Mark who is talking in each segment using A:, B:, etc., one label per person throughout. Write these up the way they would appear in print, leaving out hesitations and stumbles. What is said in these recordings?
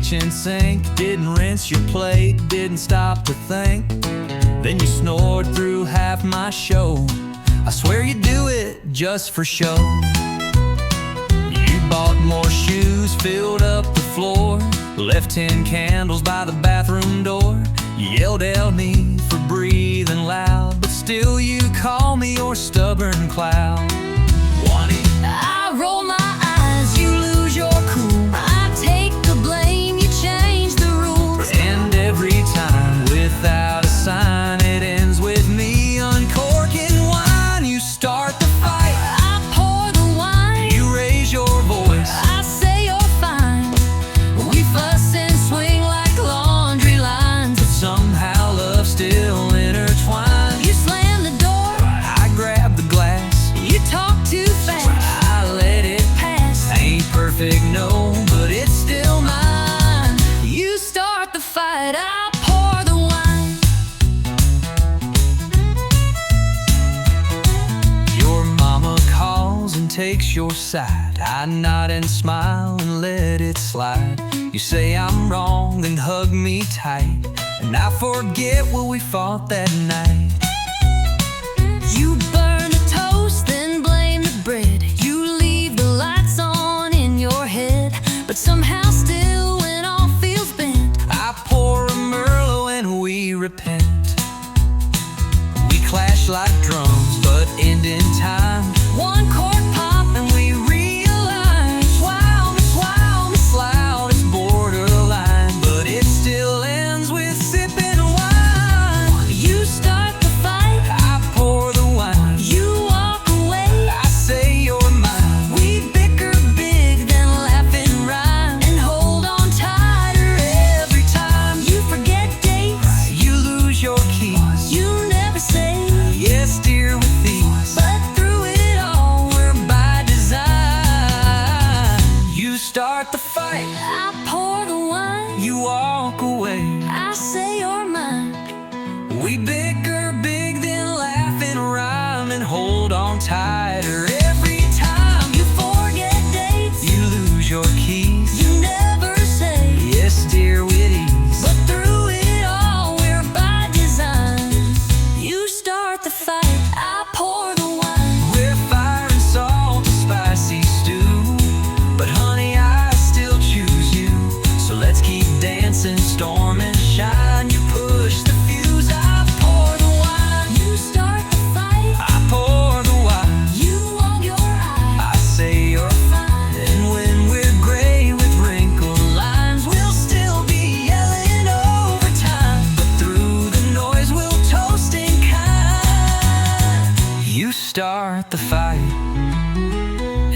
A: kitchen sink. Didn't rinse your plate, didn't stop to think. Then you snored through half my show. I swear you do it just for show. You bought more shoes, filled up the floor, left 10 candles by the bathroom door. You yelled at me for breathing loud, but still you call me your stubborn cloud. I roll my eyes, you lose your cool. I take the blame, you change the rules. And every time, without a sign, it ends with me uncorking wine. You start the fight, I pour the wine. You raise your voice, I say you're fine. We fuss and swing like laundry lines, but somehow love still intertwined. You slam the door, I grab the glass. You talk too fast, perfect, no, but it's still mine. You start the fight, I pour the wine. Your mama calls and takes your side. I nod and smile and let it slide. You say I'm wrong, then hug me tight, and I forget what we fought that night. You burn the toast, then blame the bread. You leave the lights on in your head, but somehow still when all feels bent, I pour a Merlot and we repent. We clash like drums, but end in time. One chord pop and we realize, wow, Miss Loud is borderline, but it still ends with sipping wine. You start the fight, I pour the wine. You walk away, I say you're mine. We bicker big, then laugh and rhyme, and hold on tighter every time. You forget dates, you lose your keys. You never say yes, dear, with ease, but through it all, we're by design. You start the fight, I pour the wine. You walk away, I say you're mine. We bicker big, then laugh and rhyme, and hold on tighter every time. You forget dates, you lose your keys. You never say yes, dear, with ease, but through it all, we're by design. You start the fight, I pour the wine. We're fire and salt, a spicy stew, but honey, I still choose you. So let's keep dancing, storm and shine. You push the fuse, I pour the wine. You start the fight, I pour the wine. You want your eye, I say you're fine. And when we're gray with wrinkled lines, we'll still be yelling overtime, but through the noise we'll toast in kind. You start the fight,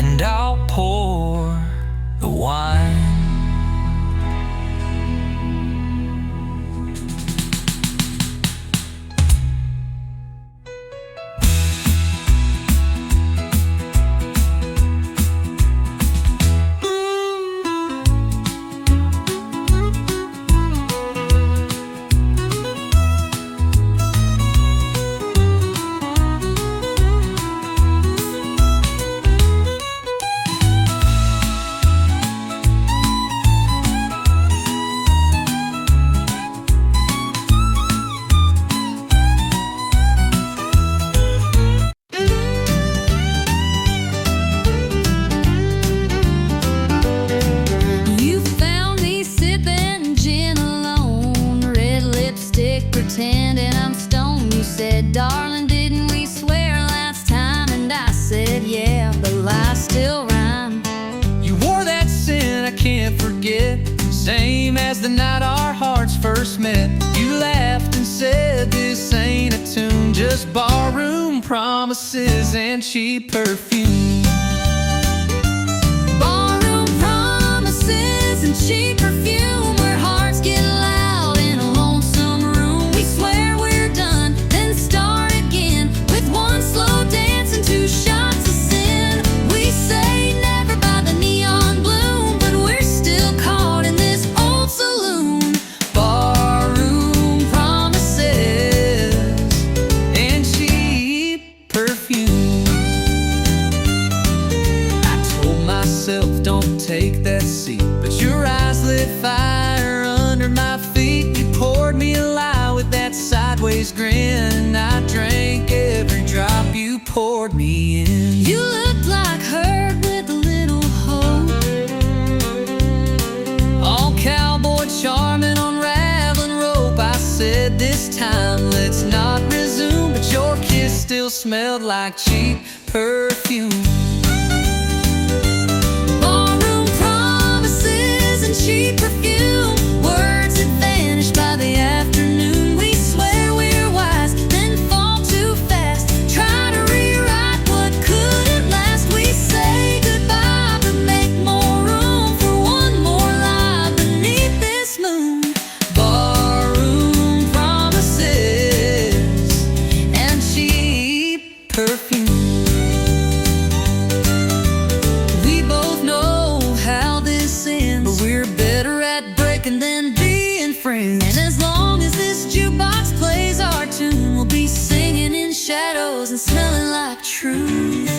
A: and I'll pour the wine. You found me sipping gin alone, red lipstick pretending I'm stoned. You said, darling, didn't we swear last time? And I said, yeah, but lies still rhyme. You wore that sin I can't forget, same as the night our hearts first met. You laughed and said, this ain't a tune, just barroom promises and cheap perfume. Barroom promises and cheap perfume, where hearts get loud in a lonesome room. We swear we're done, then start again, with one slow dance and 2 shots of sin. We say never by the neon bloom, but we're still caught in this old saloon. Barroom promises and cheap perfume. I told myself, don't take that seat, but your eyes lit fire poured me in.
B: You looked like her with a little hope,
A: all cowboy charming, unraveling rope. I said this time let's not resume, but your kiss still smelled like cheap perfume.
B: barroom promises and cheap perfume, words that vanish by the afternoon. We swear we're wise, then fall too fast, try to rewrite what couldn't last. We say goodbye but make more room for one more lie beneath this moon.
A: Barroom promises and cheap perfume. We both know how this ends, but we're better at breaking than being friends.
B: And as long as this jukebox plays our tune, we'll be singing in shadows and smelling like truth.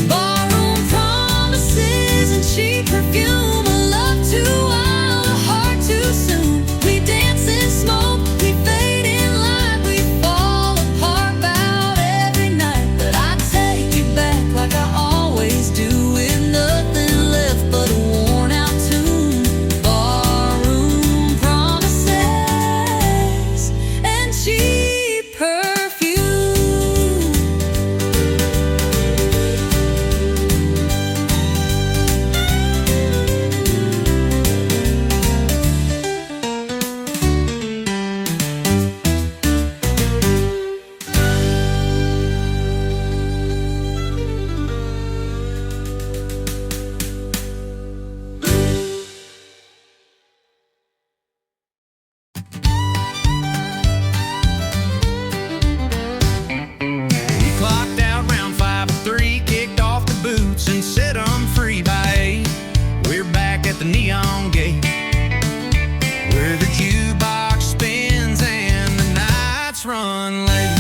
B: Barroom promises and cheap perfume, a love too wild, a heart too soon. We dance in smoke, we fade in light, we fall apart about every night. But I take you back like I always do, with nothing left but a worn out tune. Barroom promises and cheap perfume.
A: We clocked out round 5:03, kicked off the boots and set 'em free by 8. We're back at the neon gate, where the jukebox spins and the nights run late.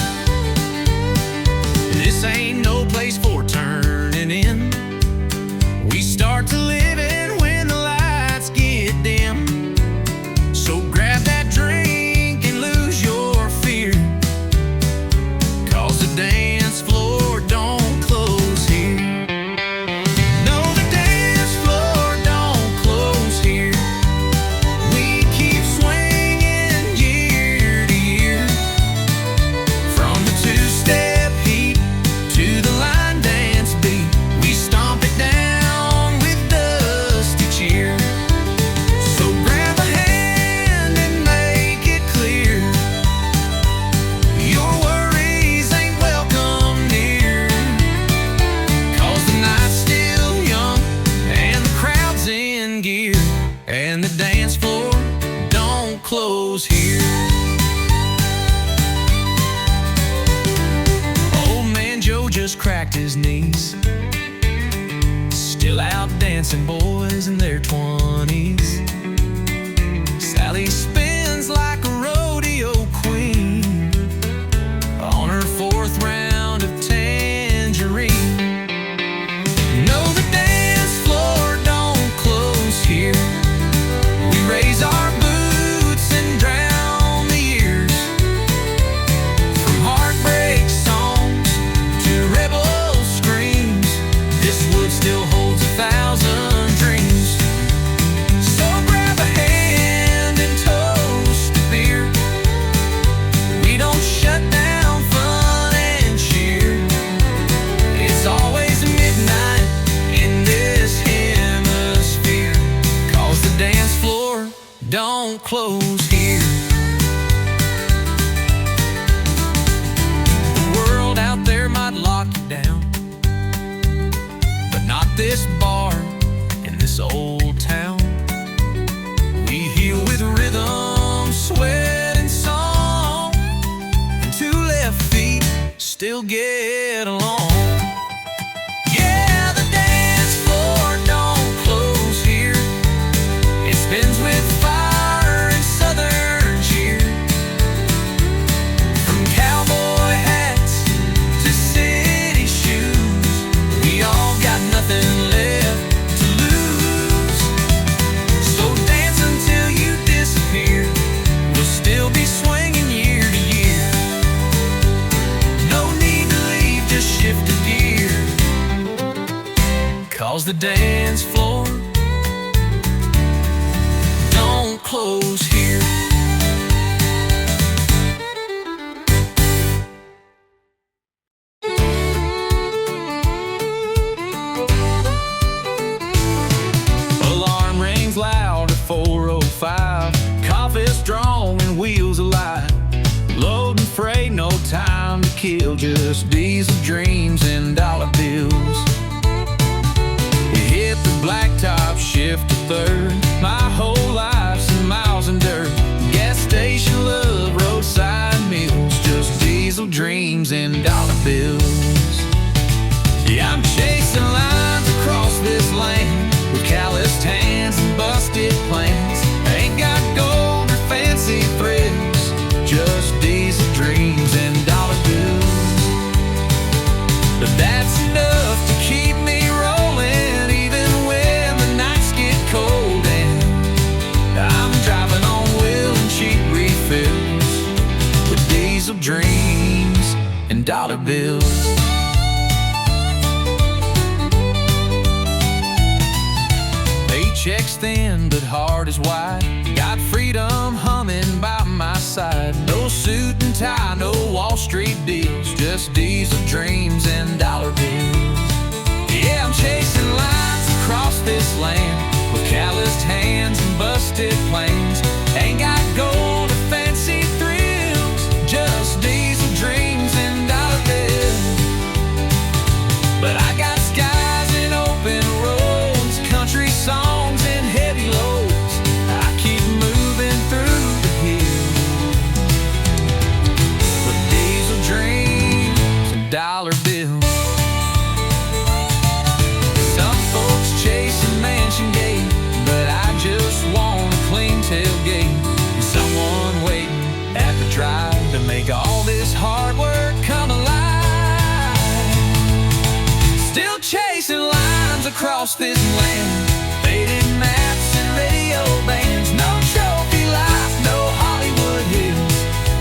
A: This ain't no place for turning in. We start to live in when the lights get dim. So grab that drink and lose your fear, 'cause the dance floor don't close here. No, the dance floor don't close here. We keep swinging year to year, from the two-step heat to the line dance beat. We stomp it down with dusty cheer. So grab a hand and make it clear, your worries ain't welcome near, 'cause the night's still young and the crowd's in gear, and the dance floor don't close here. Old man Joe just cracked his knees, still out dancing boys in their 20s. Sally spins like a rodeo queen on her 4th round of tangerine. No, the dance floor don't close here. We raise our boots and drown the years, from heartbreak songs to rebel screams. This wood still holds 1,000 dreams. So grab a hand and toast to beer. We don't shut down fun and cheer. It's always midnight in this hemisphere, 'cause the dance floor don't close here. The world out there might lock you down, but not this bar in this old town. We heal with rhythm, sweat, and song, and 2 left feet still get along. Yeah, the dance floor don't close here. It spins with fire and southern cheer, from cowboy hats to city shoes. We all got nothing left to lose. So dance until you disappear. We'll still be swinging year to year. No need to leave, just shift 'cause the dance floor don't close here. Alarm rings loud at 4:05. Coffee's strong and wheels alive. Loading freight, no time to kill. Just diesel dreams and dollar bills. We hit the blacktop, shift to third. My whole life's in miles and dirt. Gas station love, roadside meals. Just diesel dreams and dollar bills. Yeah, I'm chasing lines across this land with calloused hands and busted plans. Ain't got gold or fancy thrills, just diesel dreams and dollar bills. But that's enough to keep me rolling, even when the nights get cold. And I'm driving on wheel and cheap refills with diesel dreams and dollar bills. Paycheck's thin, but heart is wide. Got freedom humming by my side. No suit and tie, no Wall Street deals. Just diesel dreams and dollar bills. Yeah, I'm chasing lines across this land with calloused hands and busted plans. Ain't got gold or fancy thrills, just diesel dreams and dollar bills. But I got skies and open roads, country songs and heavy loads. I keep moving through the hills with diesel dreams and dollar bills. Some folks chase a mansion gate, but I just want a clean tailgate and someone waiting at the drive to make all this hard work come alive. Still chasing lines across this land, faded maps and radio bands. No trophy life, no Hollywood hills,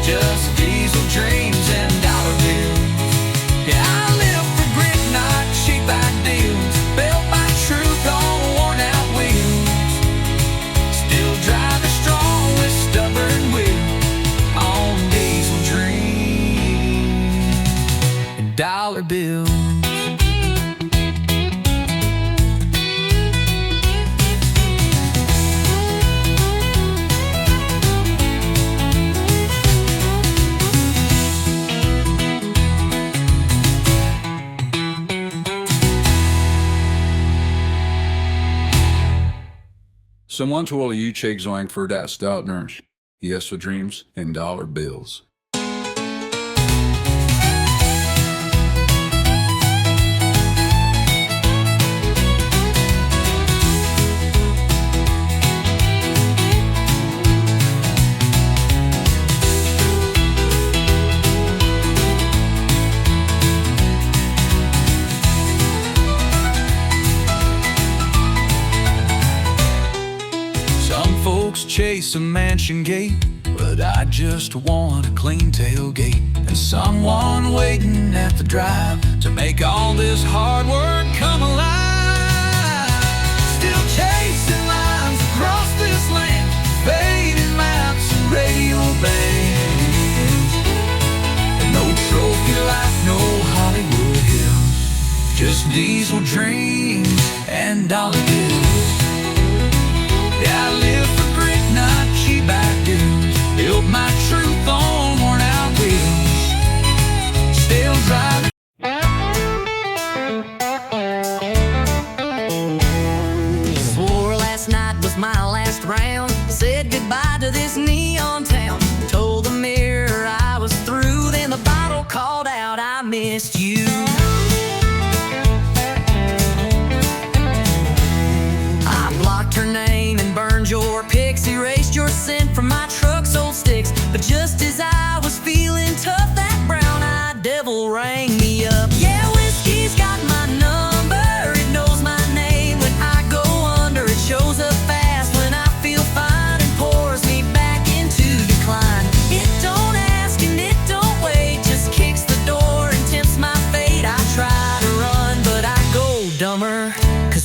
A: just diesel dreams and dollar bills. Yeah, I live for grit, not cheap ideals, built by truth on worn out wheels. Still driving strong with stubborn will on diesel dreams and dollar bills.
C: Someone's will you check zoing for that stout nurse. Yes, for dreams and dollar bills.
A: Chase a mansion gate, but I just want a clean tailgate and someone waiting at the drive to make all this hard work come alive. Still chasing lines across this land, fading maps and radio bands. And no trophy life, no Hollywood hills, just diesel dreams and dollar bills. Yeah, I live for grit, not cheap ideals, built my truth on worn out wheels. Still driving.
B: Swore last night was my last round. Said goodbye to this neon town. Told the mirror I was through. Then the bottle called out, I missed you.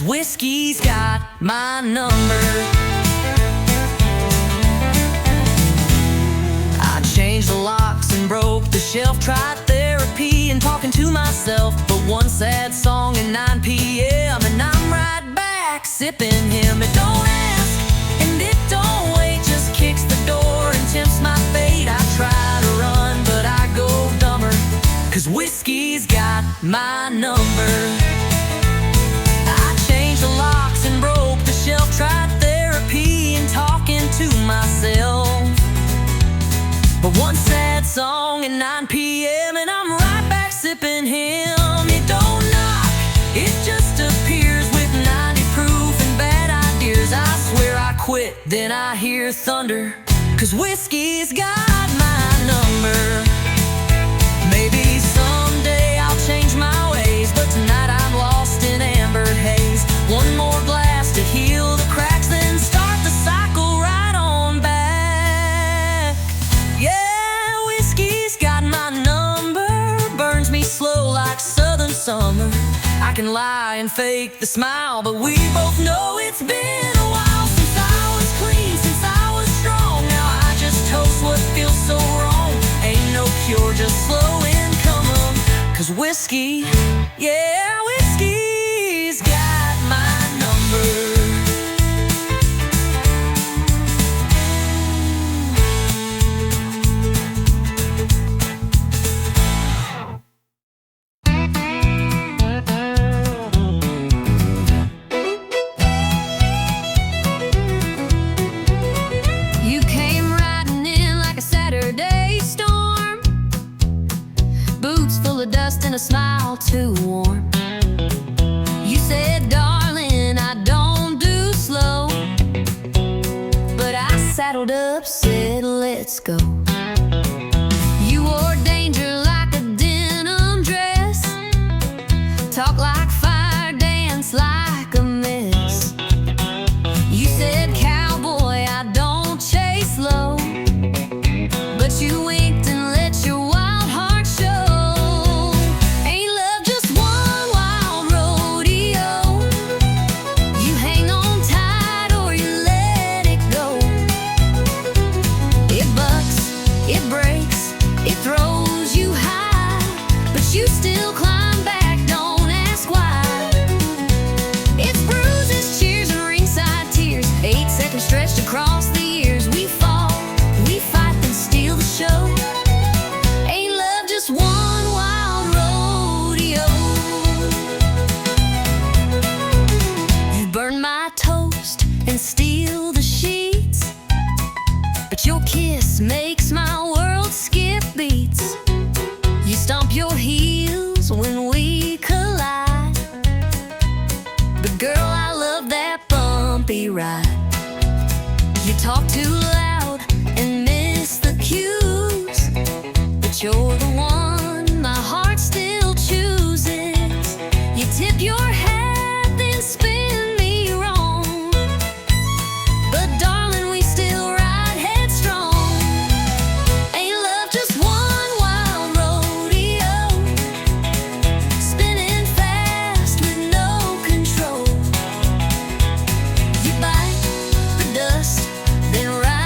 B: whiskey's got my number. I changed the locks and broke the shelf, tried therapy and talking to myself, but one sad song at 9 p.m. and I'm right back sipping him. It don't ask and it don't wait, just kicks the door and tempts my fate. I try to run but I go dumber, 'cause whiskey's got my number. I changed the locks and broke the shelf, tried therapy and talking to myself, but one sad song at 9 p.m. and I'm right back sipping him. It don't knock, it just appears with 90 proof and bad ideas. I swear I quit, then I hear thunder, 'cause whiskey's got my number. Maybe someday I'll change my ways, but tonight I'm lost in amber haze. One more glass to heal the cracks, then start the cycle right on back. Yeah, whiskey's got my number, burns me slow like southern summer. I can lie and fake the smile, but we both know it's been a while since I was clean, since I was strong. Now I just toast what feels so wrong. Ain't no cure, just slow income, 'cause whiskey, yeah, whiskey's got my number. You came riding in like a Saturday storm, boots full of dust and a smile too warm. You said, darling, I don't do slow, but I saddled up, said, let's go. You wore danger like a denim dress, talk like fire, dance like a mess. You said, cowboy, I don't chase low, but you winked and let your wild heart show. Ain't love just one wild rodeo? You hang on tight or you let it go. It bucks, it breaks, it throws you high, but you still climb back, don't ask why. It's bruises, cheers, and ringside tears, 8 seconds stretched across the years. We fall, we fight, then steal the show. Ain't love just one wild rodeo? You burn my toast and steal the sheets, but your kiss makes my world skip beats. You stomp your heels when we collide, but girl, I love that bumpy ride. You talk too loud and miss the cues, but you're the one my heart still chooses. You tip your hat, then spin me wrong, but darling, we still ride headstrong. Ain't love just one wild rodeo, spinning fast with no control. You bite the dust, then ride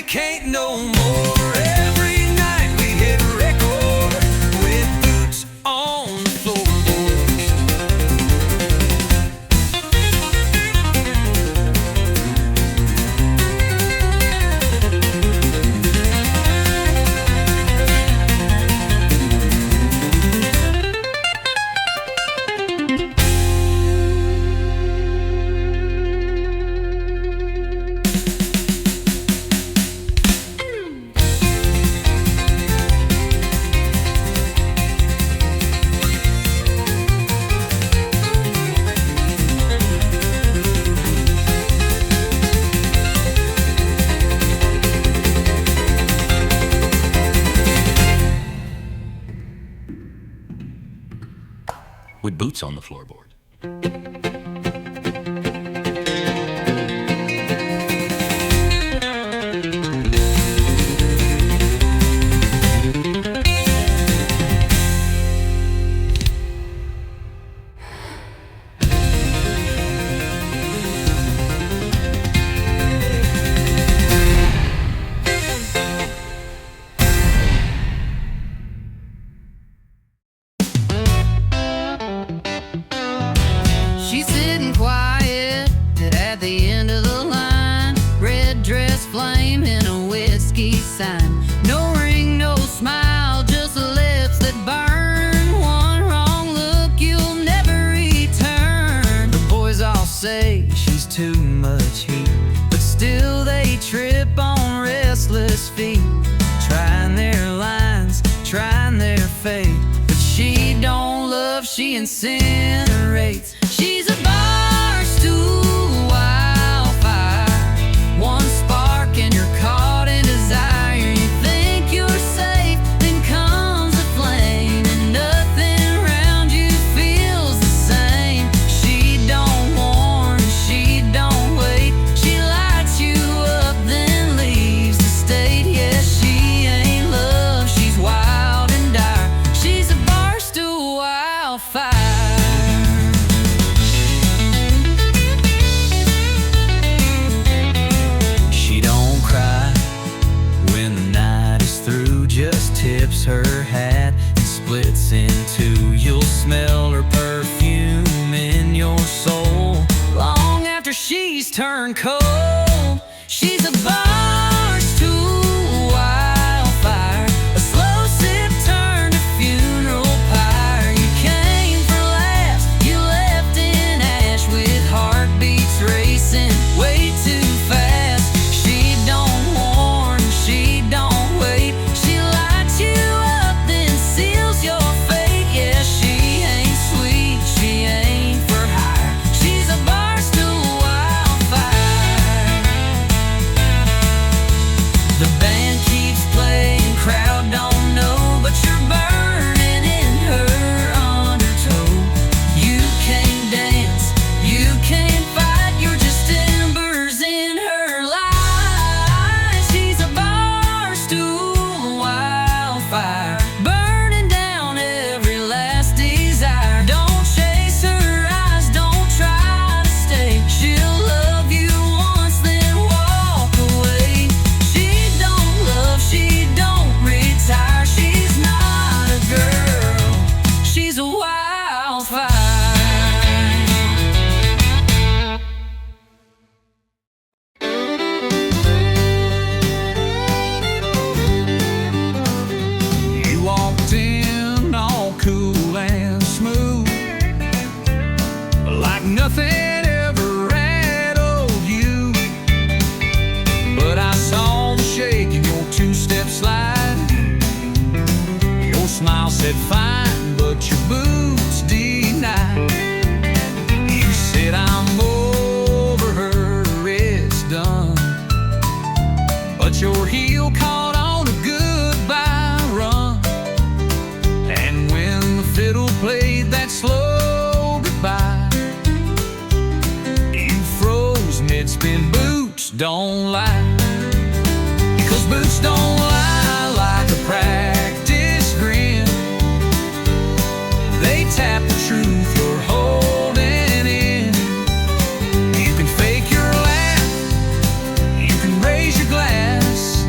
A: can't no more. Every night we hit record with boots on the floorboards.
D: With boots on the floorboard.
B: She's sitting quiet at the end of the line. Red dress flame in a whiskey sign. No ring, no smile, just lips that burn. One wrong look, you'll never return.
A: The boys all say she's too much heat, but still they trip on restless feet, trying their lines, trying their fate. But she don't love, she incinerates.
B: She's a bar stool wildfire. One spark and you're caught in desire. You think you're safe, then comes a flame, and nothing around you feels the same. She don't warn, she don't wait. She lights you up, then leaves the state. Yeah, she ain't love, she's wild and dire. She's a bar stool wildfire.
A: Tips her hat and splits in two. You'll smell her perfume in your soul long after she's turned cold. She's a bar stool wildfire, a slow sip turned to funeral pyre. You came for laughs, you left in ash with heartbeats racing way too fast. She don't warn, she don't wait. She lights you up, then seals your fate. Yeah, she ain't sweet, she ain't for hire. She's a bar stool wildfire. The band keeps playing, crowd don't know, but you're burning in her undertow. You can't dance, you can't fight, you're just embers in her light. She's a bar stool wildfire, burning down every last desire. Don't chase her eyes, don't try to stay. She'll love you once, then walk away. She don't love, she don't retire. She's not a girl, she's a wildfire.
C: You walked in all cool and smooth, like nothing ever rattled you. But I saw the shake in your two-step slide. Your smile said fine, but your boots denied. You said I'm over her, it's done. But your heel caught on a goodbye run. And when the fiddle played that slow goodbye, you froze mid-spin. Boots don't lie, 'cause boots don't lie like a practiced grin. They tap the truth you're holding in. You can fake your laugh, you can raise your glass,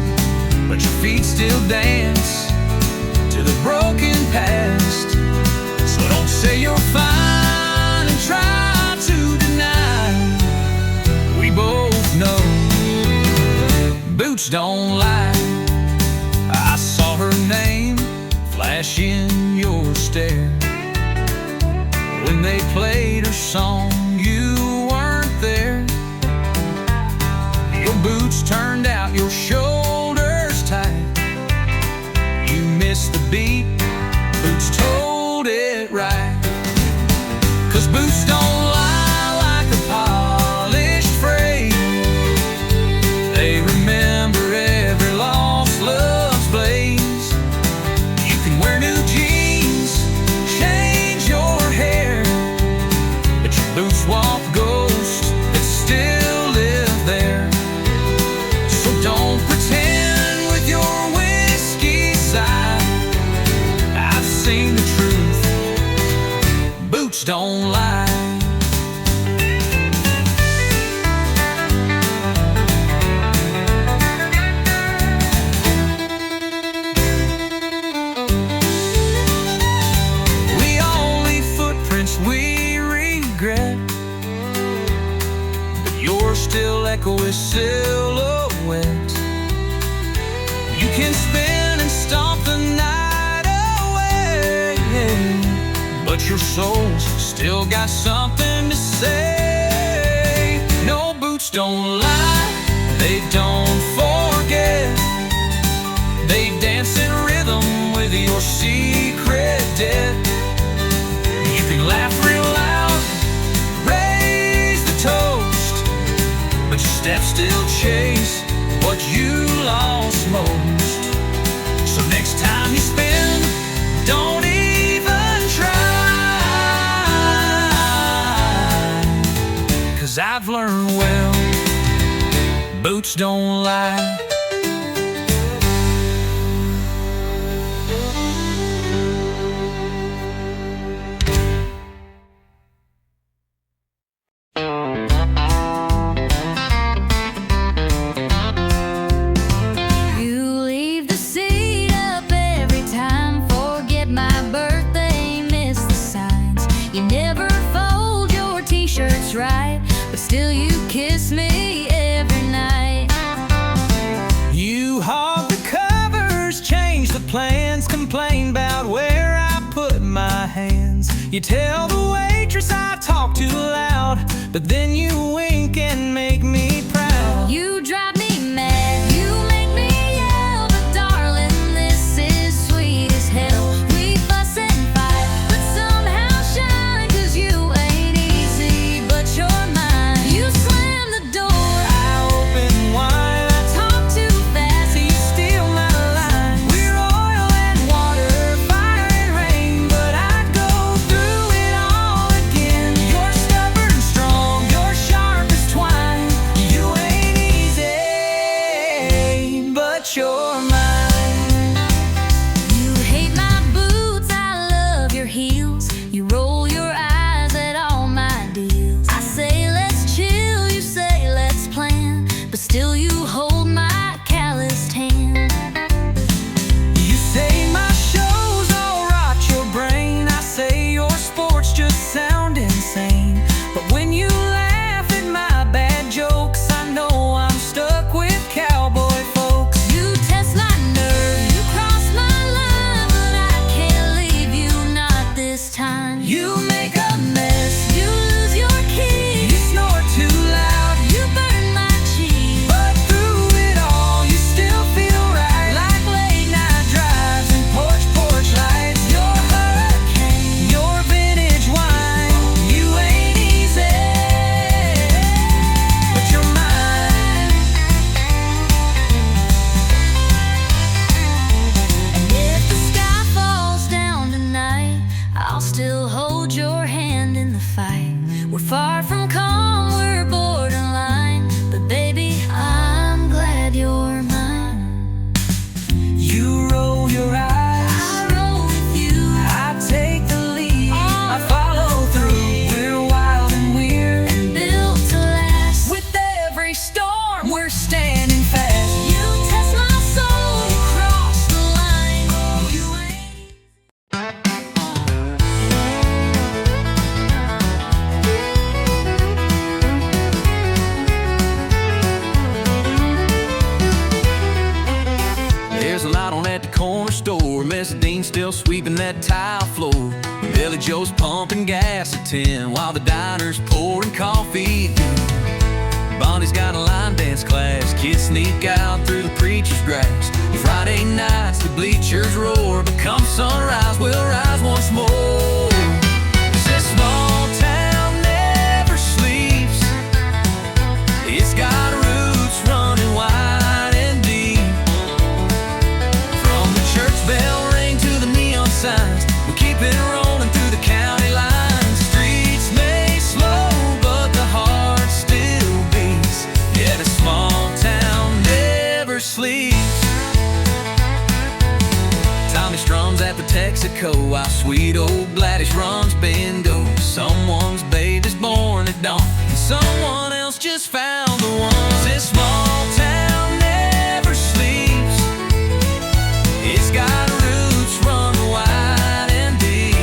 C: boots don't lie. I saw her name flash in your stare. When they played her song, you weren't there. Your boots turned out, your shoulders tight. You missed the beat, boots told it right. 'Cause boots don't lie like a polished frame. They remember every lost love's blaze. You can wear new jeans, change your hair, but your boots walk ghosts that still live there. So don't pretend with your whiskey side. I've seen the truth, boots don't lie. We all leave footprints we regret, but yours still echo with silhouettes. You can spin and stomp the night away, but your soul's still got something to say. No, boots don't lie, they don't forget. They dance in rhythm with your secret debt. You can laugh real loud, raise the toast, but your steps still chase what you lost most. So next time you spin, don't even try. 'Cause I've learned well, boots don't lie.
B: You leave the seat up every time, forget my birthday, miss the signs. You never fold your t-shirts right, but still you kiss me every night.
C: You hog the covers, change the plans, complain about where I put my hands. You tell the waitress I talk too loud, but then you wink and make me proud.
B: You drive me mad, you make me yell, but darling, this is sweet as hell. We fuss and fight, but somehow shine, 'cause you ain't easy, but you're mine. You slam the door,
C: I open wide,
B: I talk too fast,
C: you steal my line. We're oil and water, fire and rain, but I'd go through it all again. You're stubborn, strong, you're sharp as twine. You ain't easy, but you're mine.
B: you hate my boots, I love your heels. You roll your eyes at all my deals. I say let's chill, you say let's plan, but still you hold my calloused hand.
C: You say my shows all rot your brain. I say your sports just sound insane. But when you laugh at my bad jokes, I know I'm stuck with cowboy folks.
B: You test my nerve, you cross my line, but I can't leave you, not this time.
C: You make a mess, you lose your key, you snore too loud,
B: You burn my cheek,
C: but through it all you still feel right. Like late night drives and porch lights. Your hurricane, your vintage wine. You ain't easy, but you're mine.
B: and if the sky falls down tonight, I'll still hold your hand in the fight. We're far from calm, we're borderline, but baby, I'm glad you're mine.
C: You roll your eyes,
B: I roll with you,
C: I take the lead, I follow through. We're wild and weird,
B: and built to last.
C: with every storm we're standing fast.
B: You test my soul, you cross the line. You ain't
C: corner store. Miss Dean's still sweeping that tile floor. Billy Joe's pumping gas at 10 while the diner's pouring coffee. Bonnie's got a line dance class. Kids sneak out through the preacher's grass. Friday nights the bleachers roar, but come sunrise we'll rise once more. 'Cause this small town never sleeps. It's got roots running wide and deep. From the church bell ring to the neon signs, we keep it rolling through the county lines. Streets may slow, but the heart still beats. Yeah, the small town never sleeps. Tommy strums at the Texaco while sweet old Gladys runs bingo. Someone's baby's born at dawn, and someone else just found the one. This small town never sleeps. It's got roots run wide and deep.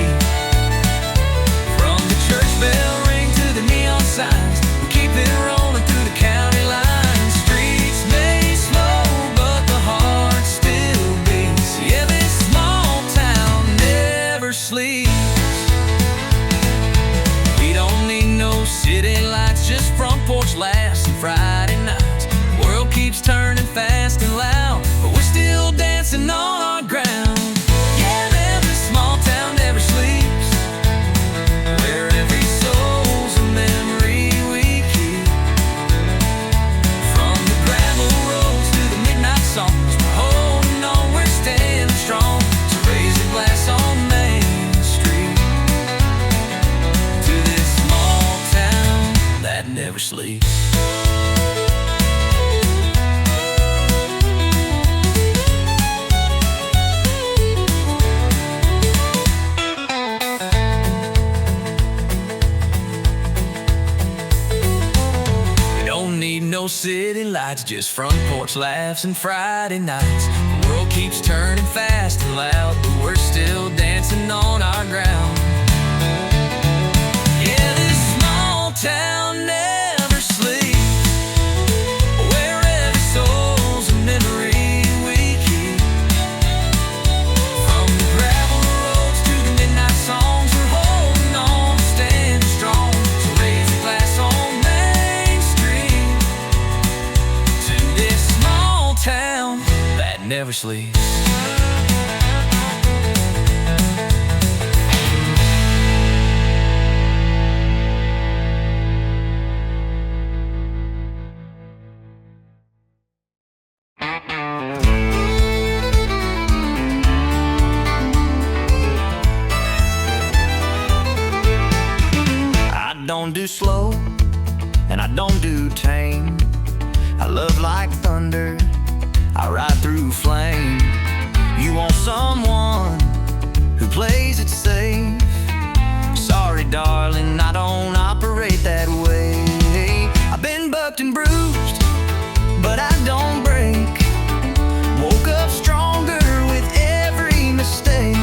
C: From the church bell ring to the neon signs, we keep it rolling through the county lines. Streets may slow, but the heart still beats. Yeah, this small town never sleeps. We don't need no city lights, just front porch laughs and Friday nights. The world keeps turning fast and loud, but we're still dancing on our ground. Yeah, man, this small town never sleeps. Where every soul's a memory we keep. From the gravel roads to the midnight songs, we're holding on, we're standing strong. So raise a glass on Main Street to this small town that never sleeps. No city lights, just front porch laughs and Friday nights. The world keeps turning fast and loud, but we're still dancing on our ground. Yeah, this small town never sleeps. Where every soul's a memory we keep. From the gravel roads to the midnight songs, we're holding on, standing strong. So raise a glass on Main Street to this small town that never sleeps. I don't do slow and I don't do tame. I love like thunder, I ride through flame. You want someone who plays it safe. Sorry darling, I don't operate that way. I've been bucked and bruised, but I don't break. Woke up stronger with every mistake.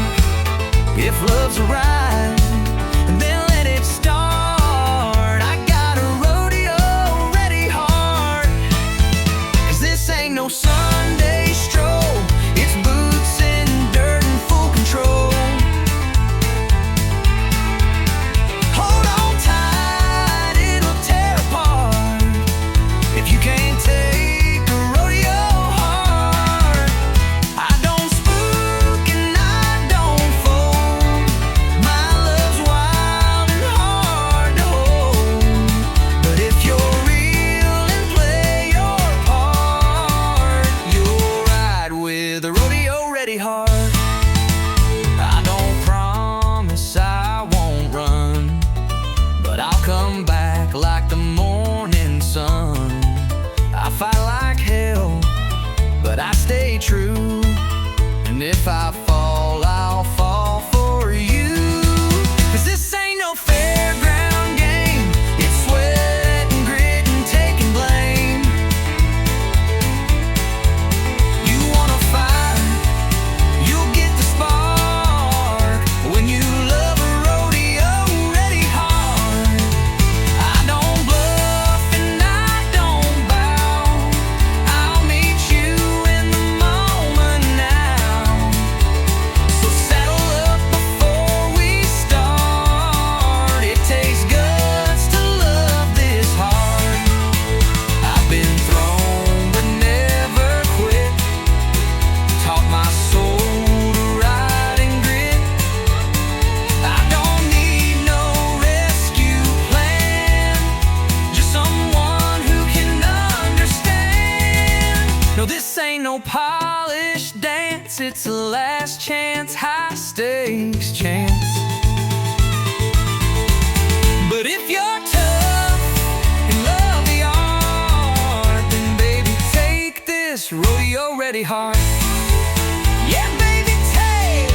C: If love's a ride, then let it start. I got a rodeo ready heart. 'Cause this ain't no Sunday stroll. It's boots in dirt and full control. Hold on tight, it'll tear apart if you can't take a rodeo heart. I don't spook and I don't fold. My love's wild and hard to hold. But if you're real and play your part, you'll ride with a rodeo ready heart. I don't promise I won't run, but I'll come back like the morning sun. I fight like hell, but I stay true. And if I fall, I'll fall for you. 'Cause this ain't no fairground game. It's sweat and grit and taking blame. You wanna fight, you'll get the spark when you love a rodeo ready heart. I don't bluff and I don't bow. I'll meet you in the moment now.
A: ain't no polished dance, it's a last chance, high stakes chance. But if you're tough and love the art, then baby take this rodeo ready heart. Yeah, baby, take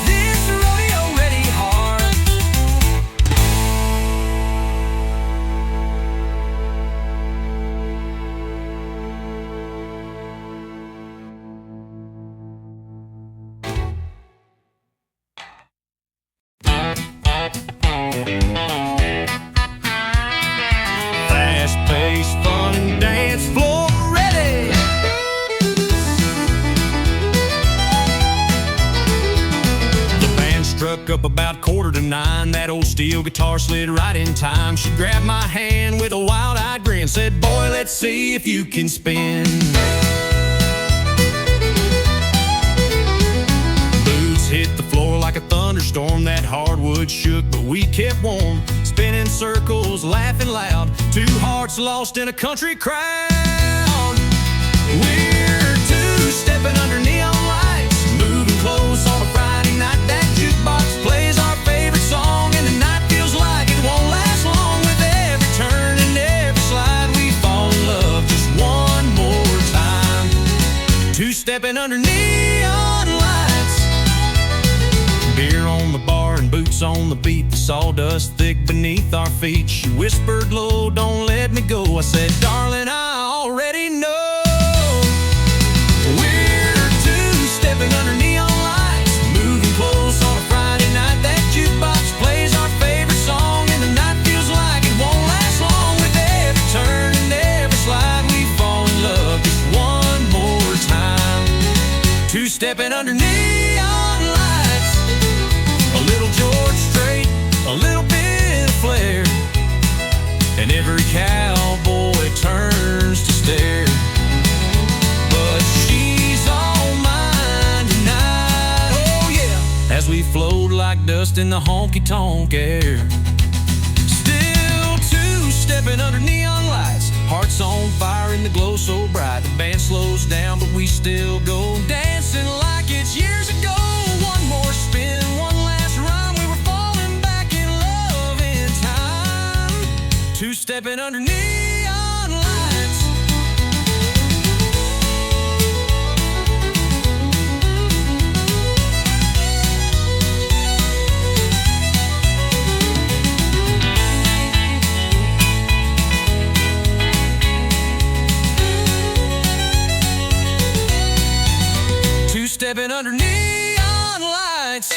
A: this rodeo ready heart.
C: Fast-paced, fun dance floor ready. The band struck up about 8:45. That old steel guitar slid right in time. She grabbed my hand with a wild-eyed grin, said, "Boy, let's see if you can spin." Boots hit the floor like a thunderstorm. That hardwood shook, but we kept warm. Spinning circles, laughing loud. Two hearts lost in a country crowd. We're two-stepping under neon lights, moving close on a Friday night. That jukebox plays our favorite song, and the night feels like it won't last long. With every turn and every slide, we fall in love just one more time. Two-stepping under neon lights. Beer on the bar and boots on the beat. The sawdust thick beneath our feet. She whispered low, "Don't let me go." I said, "Darling, I already know." We're two-stepping under neon lights, moving close on a Friday night. That jukebox plays our favorite song, and the night feels like it won't last long. With every turn and every slide, we fall in love just one more time. Two-stepping under neon lights. A little George Strait, a little bit of flair, and every cowboy turns to stare. But she's all mine tonight, oh yeah. As we float like dust in the honky-tonk air. Still two-stepping under neon lights, hearts on fire in the glow so bright. The band slows down, but we still go dancing like it's years ago. One more spin, one last run. We were falling back in love in time. Two-stepping under neon lights. Two-stepping under neon lights.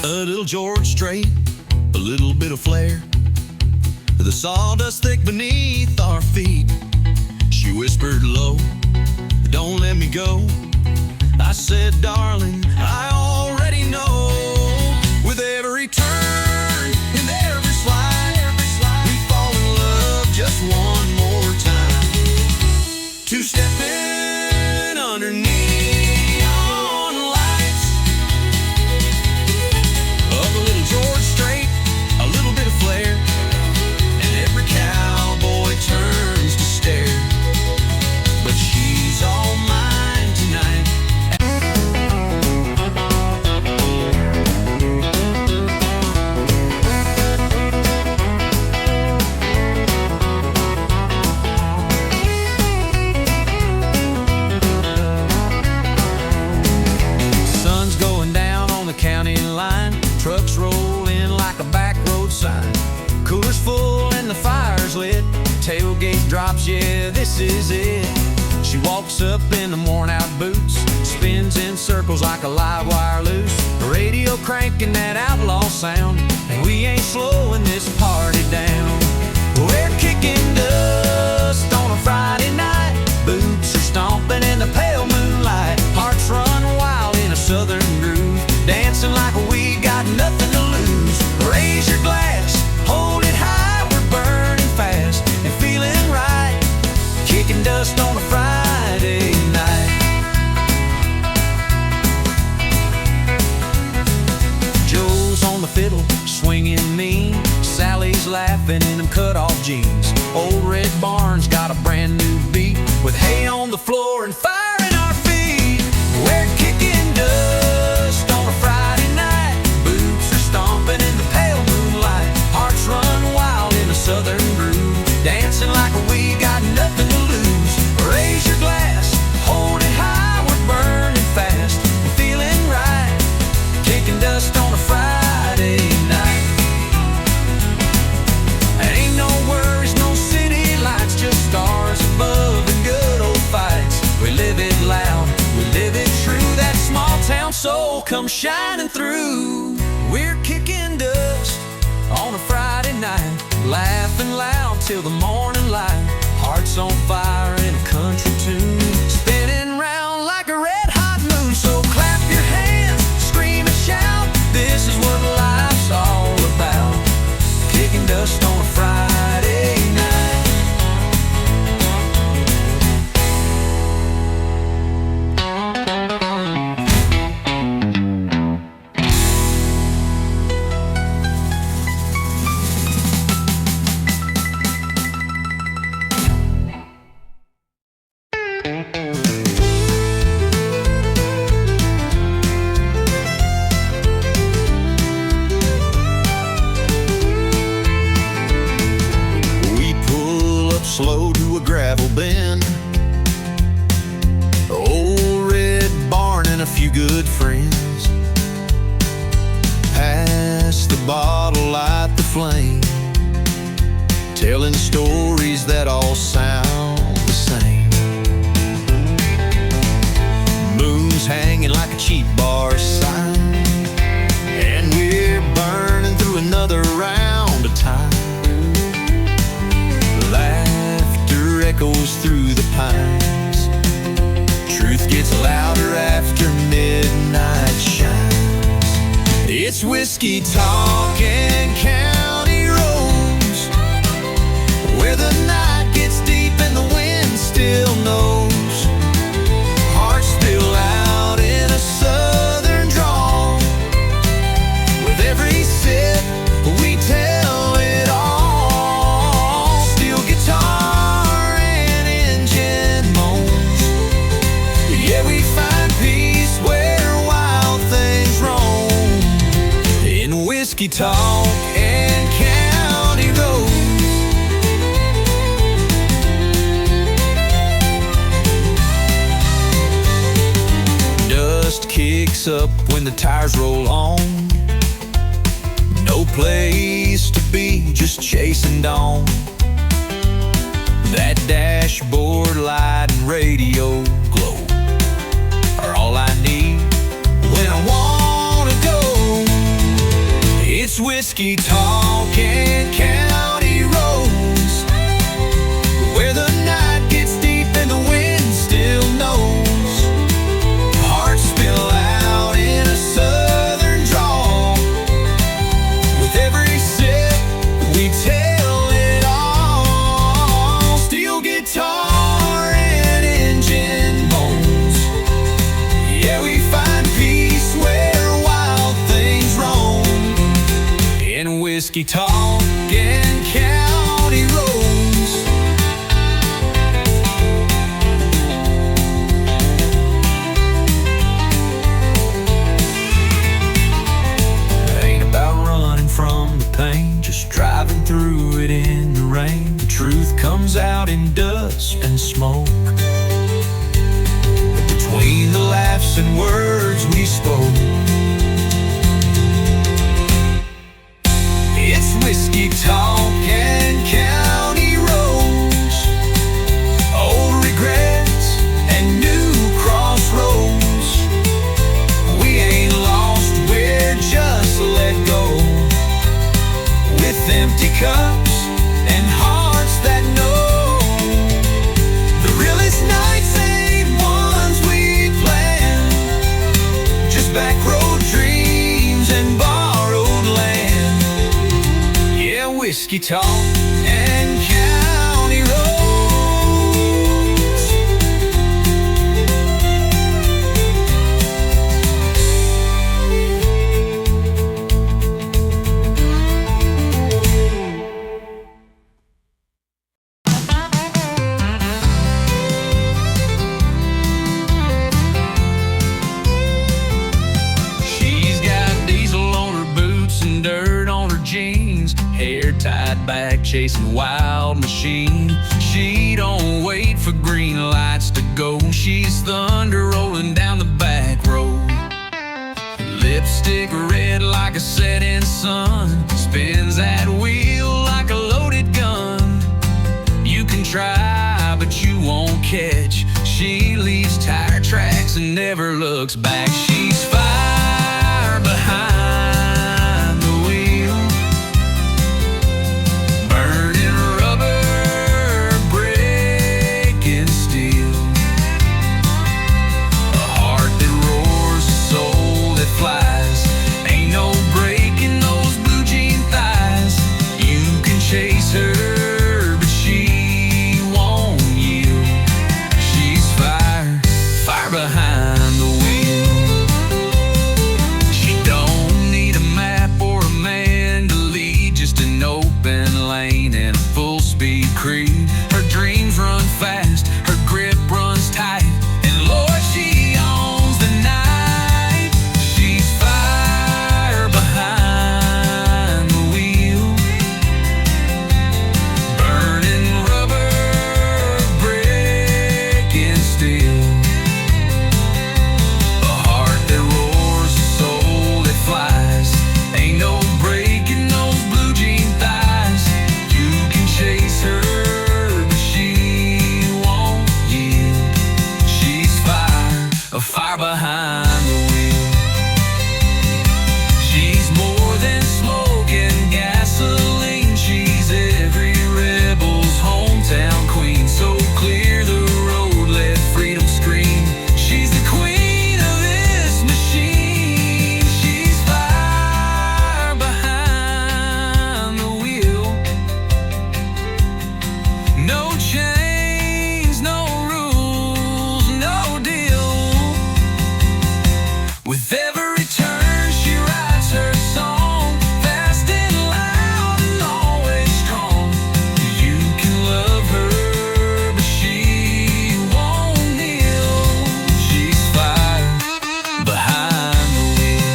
C: A little George Strait, a little bit of flair. The sawdust thick beneath our feet. She whispered low, "Don't let me go." I said, "Darling, I already know." With every turn and every slide, we fall in love just one more time. Two-stepping underneath neon lights. Of a little George Strait, a little bit of flair, and every cowboy turns to stare. But she's all mine tonight. this is it. She walks up in the worn out boots, spins in circles like a live wire loose. The radio cranking that outlaw sound, and we ain't slowing this party down. We're kicking dust on a Friday night. Boots are stomping in the pale moonlight. Hearts run wild in a southern groove, dancing like we got nothing to lose. Raise your glass, hold it high, we're burning fast and feeling right. Kicking dust on a Friday night. Joe's on the fiddle, swinging mean. Sally's laughing in them cut-off jeans. Old Red Barn's got a brand new beat, with hay on the floor and fire in our feet. We're kicking dust on a Friday night. Boots are stomping in the pale moonlight. Hearts run wild in a southern groove, dancing like we got nothing to lose. Raise your glass, hold it high, we're burning fast and feeling right. Kicking dust on a Friday night. Ain't no worries, no city lights, just stars above and good old fights. We live it loud, we live it true. That small town soul comes shining through. We're kicking dust on a Friday night, laughing loud till the morning light. Hearts on fire in a country tune, spinning round like a red hot moon. So clap your hands, scream and shout, this is what life's all about. Kicking dust on a Friday night. Slow to a gravel bend, old Red Barn and a few good friends. Pass the bottle, light the flame, telling stories that all sound the same. Moon's hanging like a cheap bar sign, and we're burning through another round of time. Echoes through the pines. Truth gets louder after midnight shines. It's whiskey talking county roads, where the night gets deep and the wind still knows. Hearts spill out in a southern drawl. With every sip we tell it all. Steel guitar, whiskey talk and county roads. Dust kicks up when the tires roll on. No place to be, just chasing dawn. That dashboard light and radio glow are all I need when I wanna go. It's whiskey talking county roads, where the night gets deep and the wind still knows. Hearts spill out in a southern drawl. With every sip we tell it all. Steel guitar and engine moans. Yeah, we find peace where wild things roam. Whiskey talking county roads. Ain't about running from the pain, just driving through it in the rain. The truth comes out in dust and smoke. Between the laughs and words we spoke, whiskey talking county roads. empty cups and hearts that know the realest nights ain't ones we plan, just back road dreams and borrowed land. Yeah, whiskey talk and county roads. Hair tied back, chasing wild machine. She don't wait for green lights to go. She's thunder rolling down the back road. Lipstick red like a setting sun, spins that wheel like a loaded gun. You can try, but you won't catch. She leaves tire tracks and never looks back. She's fire behind her, but she won't yield. She's fire, fire behind the wheel. She don't need a map or a man to lead, just an open lane and a full-speed creed. Her dreams run fast, her grip runs tight, and Lord, she owns the night. She's fire behind the wheel. Fire behind the wheel. She's more than smoke and gasoline. She's every rebel's hometown queen. So clear the road, let freedom scream. She's the queen of this machine. She's fire behind the wheel. No chains, no rules, no deal. With every turn she writes her song, fast and loud and always strong. You can love her, but she won't kneel. She's fire behind the wheel.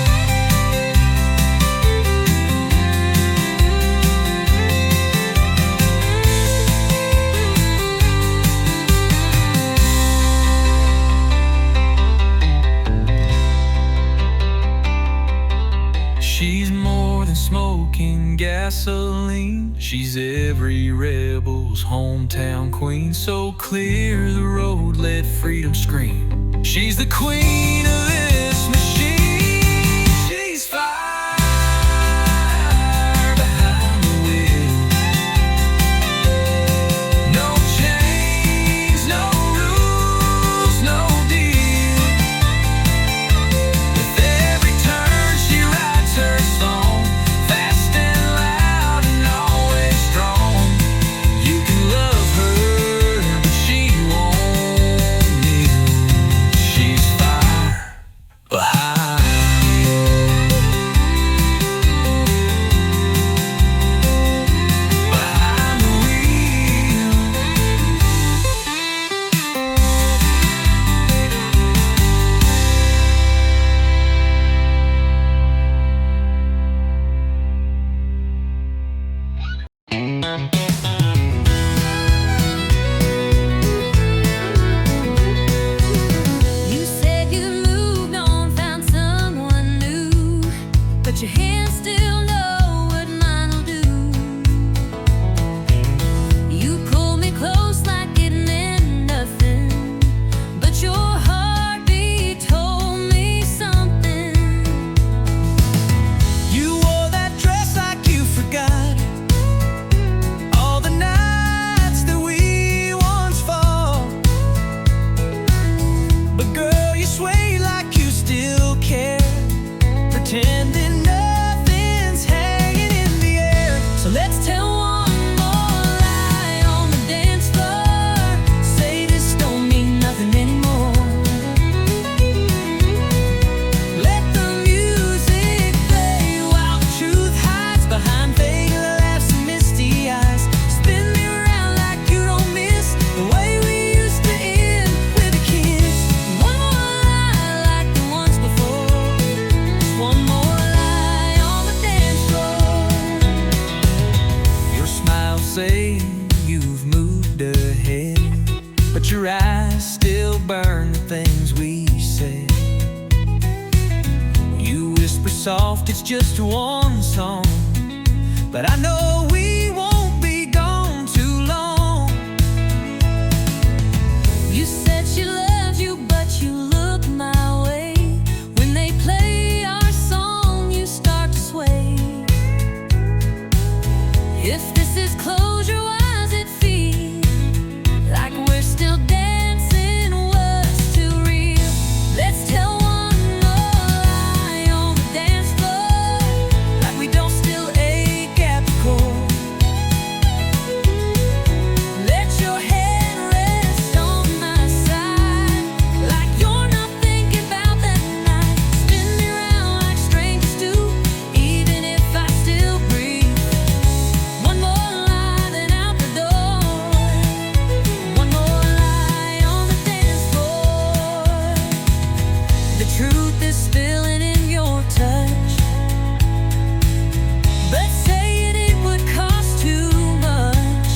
C: She's more than smoking gasoline. She's every rebel's hometown queen. So clear the road, let freedom scream. She's the queen of this machine. She's fire behind the wheel. No chains, no rules, no deal. With every turn she writes her song, fast and loud and always strong. You can love her, but she won't kneel. She's fire
A: say you've moved ahead, but your eyes still burn the things we said. You whisper soft, it's just one song, but I know we won't be gone too long.
B: You said she loves you, but you look my way. When they play our song, you start to sway. If this is closure, why does it feel like we're still dancing? What's too real? Let's tell one more lie on the dance floor, like we don't still ache at the core. Let your head rest on my side, like you're not thinking about that night. Spin me round like strangers do, even if I still breathe. One more lie, then out the door. One more lie on the dance floor. The truth is spilling in your touch, but saying it would cost too much.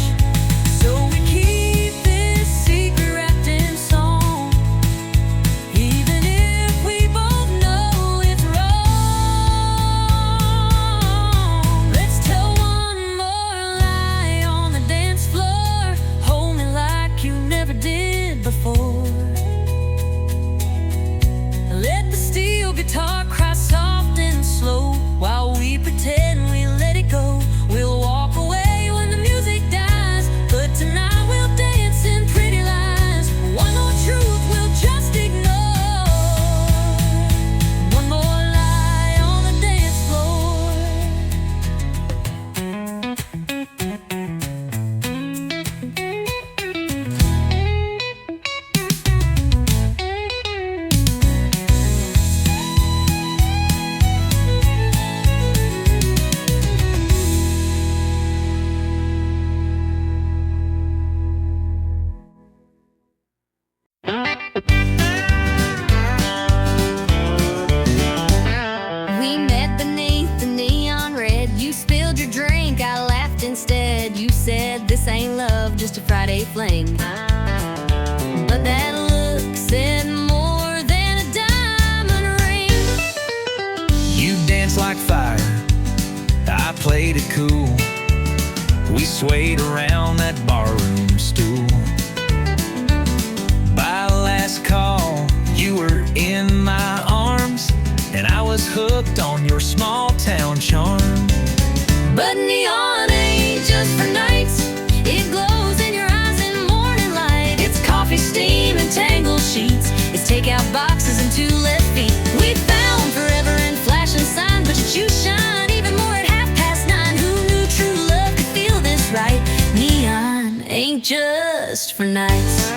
B: So we keep this secret wrapped in song, even if we both know it's wrong. Let's tell one more lie on the dance floor. Hold me like you never did before. Let the steel guitar cry soft and slow while we pretend we let it go. We'll walk away when the music dies, but tonight we'll dance in pretty lies. One more truth we'll just ignore. One more lie on the dance floor. We met beneath the neon red. You spilled your drink, I laughed instead. You said this ain't love, just a Friday fling. But that look said more than a diamond ring.
A: You danced like fire, I played it cool. We swayed around that barroom stool. By last call, you were in my arms, and I was hooked on your small town charm.
B: But neon ain't just for nights. It glows in your eyes in morning light. It's coffee, steam, and tangled sheets. It's takeout boxes and two left feet. We found forever in flashing signs, but you shine even more at 9:30. Who knew true love could feel this right? Neon ain't just for nights.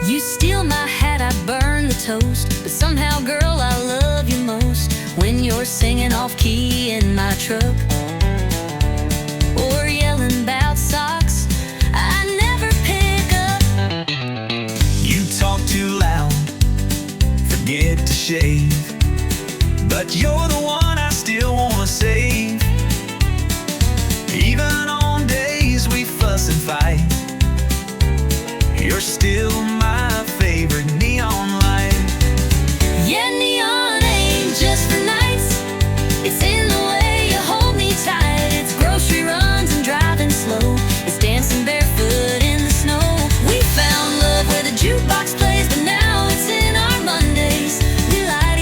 B: You steal my hat, I burn the toast, but somehow, girl, I love you most when you're singing off key in my truck, or yelling about socks I never pick up.
A: You talk too loud, forget to shave, but you're the one I still wanna save. Even on days we fuss and fight, you're still my favorite neon light.
B: Yeah, neon ain't just for nights. It's in the way you hold me tight. It's grocery runs and driving slow. It's dancing barefoot in the snow. We found love where the jukebox plays, but now it's in our Mondays. We light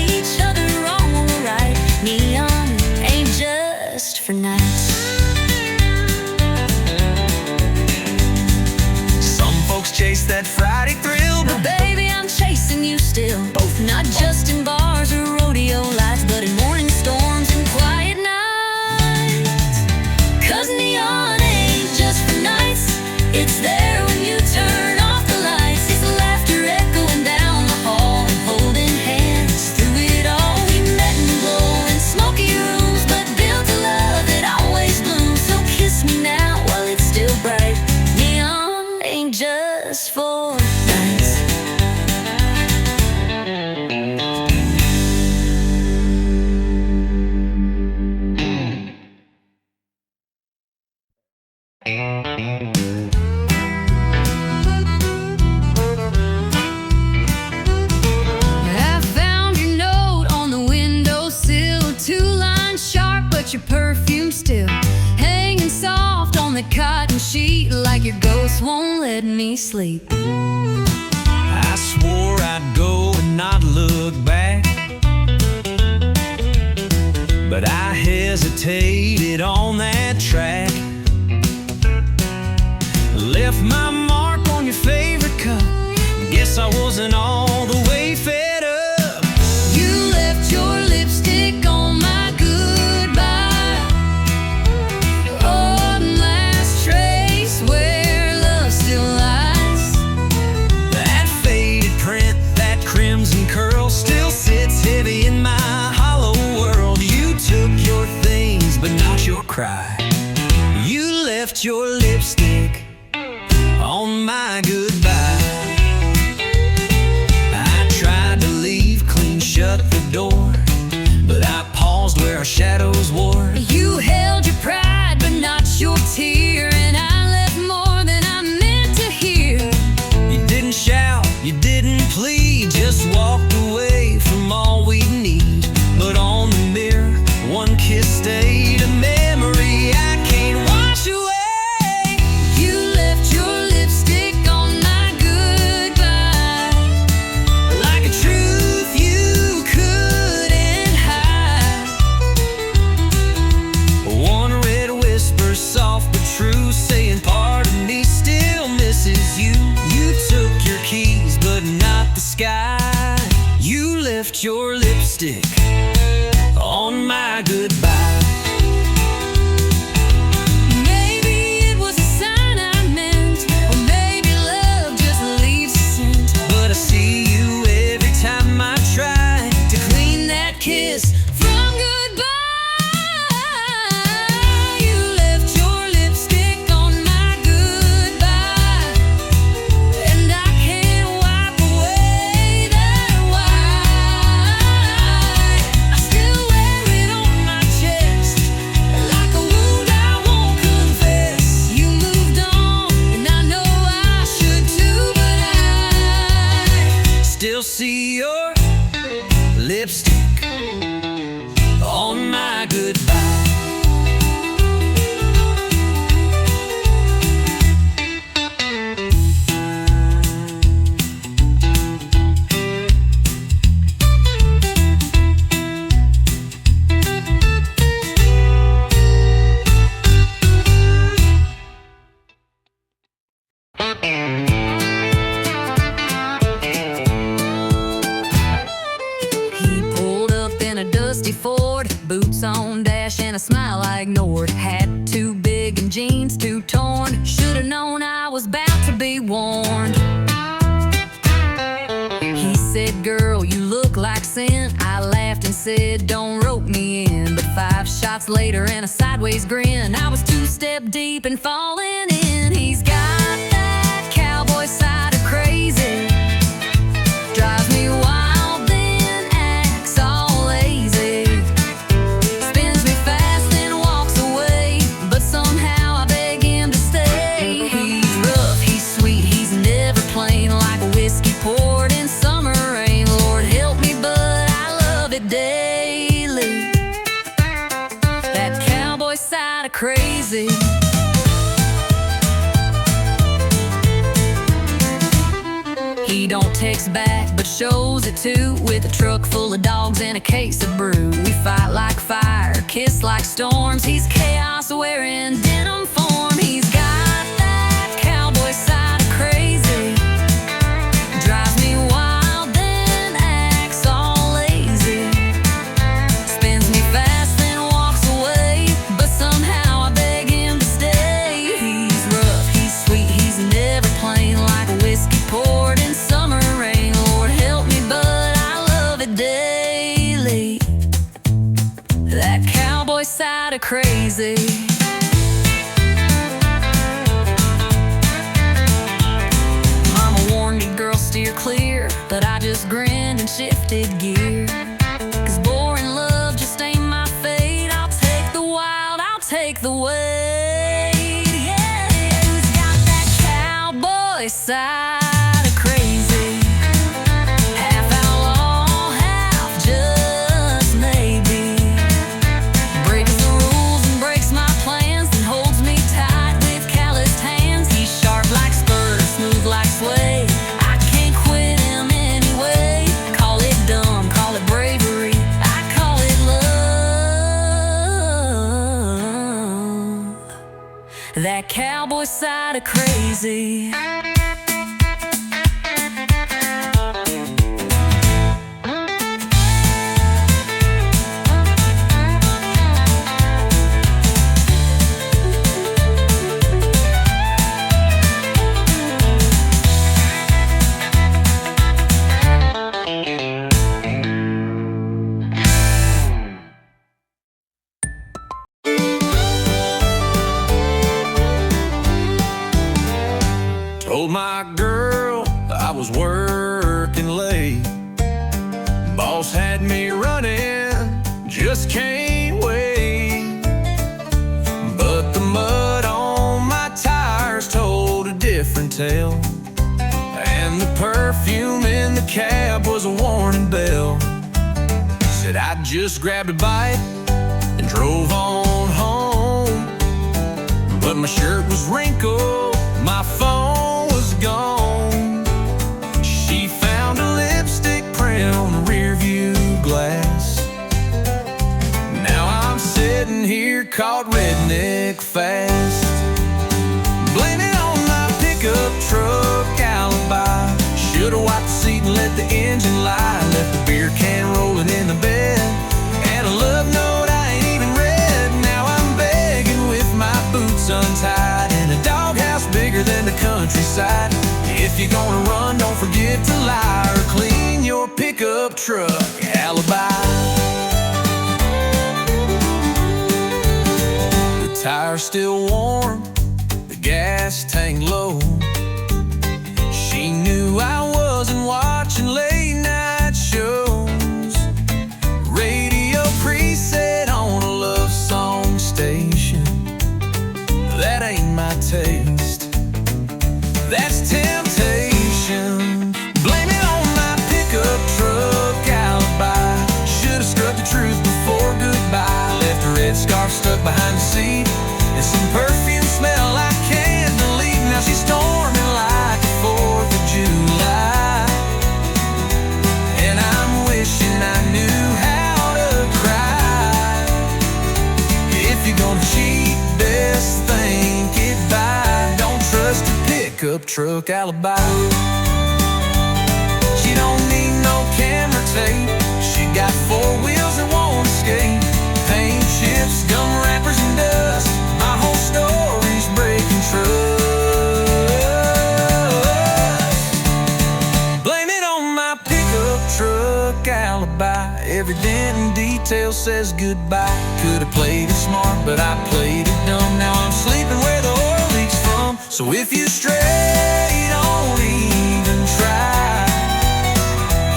B: but your perfume still hanging soft on the cotton sheet, like your ghost won't let me sleep.
C: I swore I'd go and not look back, but I hesitated on that track. Left my mark on your favorite cup. Guess I wasn't all the way fed up.
B: You left your lipstick on my goodbye, one last trace where love still lies.
C: That faded print, that crimson curl, still sits heavy in my hollow world. You took your things, but not your cry. You left your lipstick on my goodbye. I tried to leave, clean shut the door, but I paused where our shadows wore.
B: You held your pride, but not your tear, and I left more than I meant to hear.
C: You didn't shout, you didn't plead, just walked away from all we need. But on the mirror, one kiss stayed, a memory I can't wash away.
B: You left your lipstick on my goodbye,
C: Like a truth you couldn't hide. One red whisper, soft but true, saying part of me still misses you. You took your keys, but not the sky. You left your lipstick on my goodbye.
B: maybe it was a sign I meant, or maybe love just leaves a scent.
C: But I see you every time I try to
B: Clean that kiss from goodbye. You left your lipstick on my goodbye, and I can't wipe away that white. I still wear it on my chest, like a wound I won't confess. You moved on, and I know I should too, but I
C: still see your lipstick on my goodbye.
B: He pulled up in a dusty Ford, boots on dash and a smile I ignored. Hat too big and jeans too torn. Should've known I was bound to be warned. He said, girl, you look like sin. I laughed and said, don't rope me in. But 5 shots later and a sideways grin, I was 2 step deep and falling in. He's got that cowboy side of crazy, drives me wild then acts all lazy, spins me fast then walks away, but somehow I beg him to stay. He's rough, he's sweet, he's never plain, like a whiskey poured in summer rain. Lord help me, but I love it daily, that cowboy side of crazy. He don't text back, but shows it too, with a truck full of dogs and a case of brew. We fight like fire, kiss like storms. He's chaos wearing denim form. He's got that cowboy side of crazy, drives me wild then acts all lazy, spins me fast then walks away, but somehow I beg him to stay. He's rough, he's sweet, he's never plain, like a whiskey poured in summer rain. Lord help me, but I love it daily, that cowboy side of crazy. Mama warned me, girl, steer clear, but I just grinned and shifted gear. 'Cause boring love just ain't my fate. I'll take the wild, I'll take the weight. Yeah, he's got that cowboy side of crazy, half outlaw, half just maybe, breaks the rules that cowboy side of crazy.
C: Told my girl I was working late. Boss had me running, just can't wait. But the mud on my tires told a different tale, and the perfume in the cab was a warning bell. Said I just grabbed a bite and drove on home, but my shirt was wrinkled, my phone was gone. She found a lipstick print on the rear view glass. Now I'm sitting here caught redneck fast. Blame it on my pickup truck alibi. Should've wiped the seat and let the engine lie. Left the beer can rolling in the bed, and a love note I ain't even read. Now I'm begging with my boots untied in a doghouse bigger than the countryside. If you're gonna run, don't forget to lie or clean your pickup truck alibi. The tire's still warm, the gas tank low. She knew I wasn't watching late night shows. Radio preset on a love song station. That ain't my taste, that's temptation. Blame it on my pickup truck alibi. Should've struck the truth before goodbye. Left a red scarf stuck behind the seat, and some perfume smell I can't delete. Now she's storming like the 4th of July, and I'm wishing I knew how to cry. If you're gonna cheat, best think it by. Don't trust a pickup truck alibi. She don't need no camera tape. She got 4 wheels that won't escape. Paint chips, gum wrappers, and dust. My whole story's breaking trust. Blame it on my pickup truck alibi. Every dent and detail says goodbye. Could've played it smart, but I played it dumb. Now I'm sleeping where the oil leaks from. So if you stray, don't even try.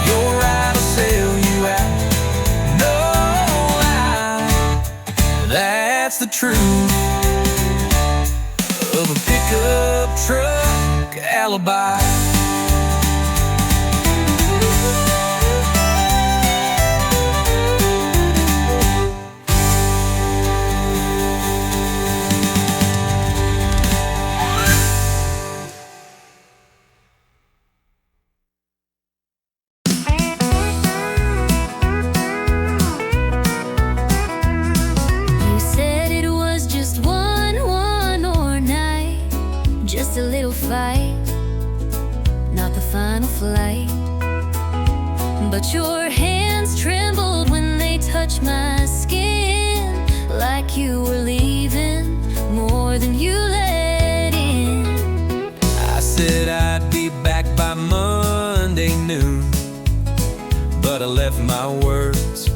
C: Your ride will sell you out, no lie. That's the truth of a pickup truck alibi.
B: You said it was just one more night, just a little fight, not the final flight. But your hands trembled when they touched my skin, like you were leaving more than you let in.
C: I said I'd be back by Monday noon, but I left my words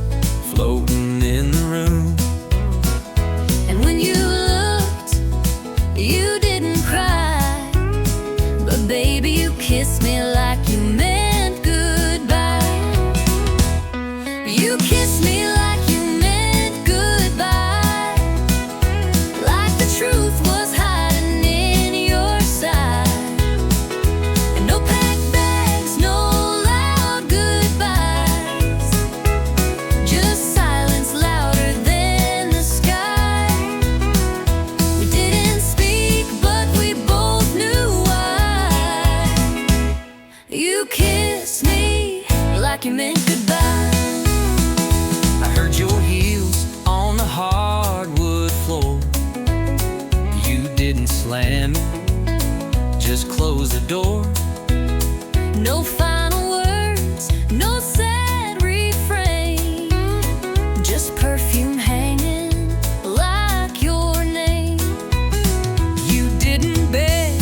C: floating in the room.
B: And when you looked, you didn't cry, but baby, you kissed me like you meant goodbye. You kissed me like you meant goodbye, like the truth was hiding in your side. And no packed bags, no loud goodbyes, just silence louder than the sky. We didn't speak, but we both knew why. You
A: slam it, just close the door.
B: No final words, no sad refrain, just perfume hanging like your name.
A: You didn't beg,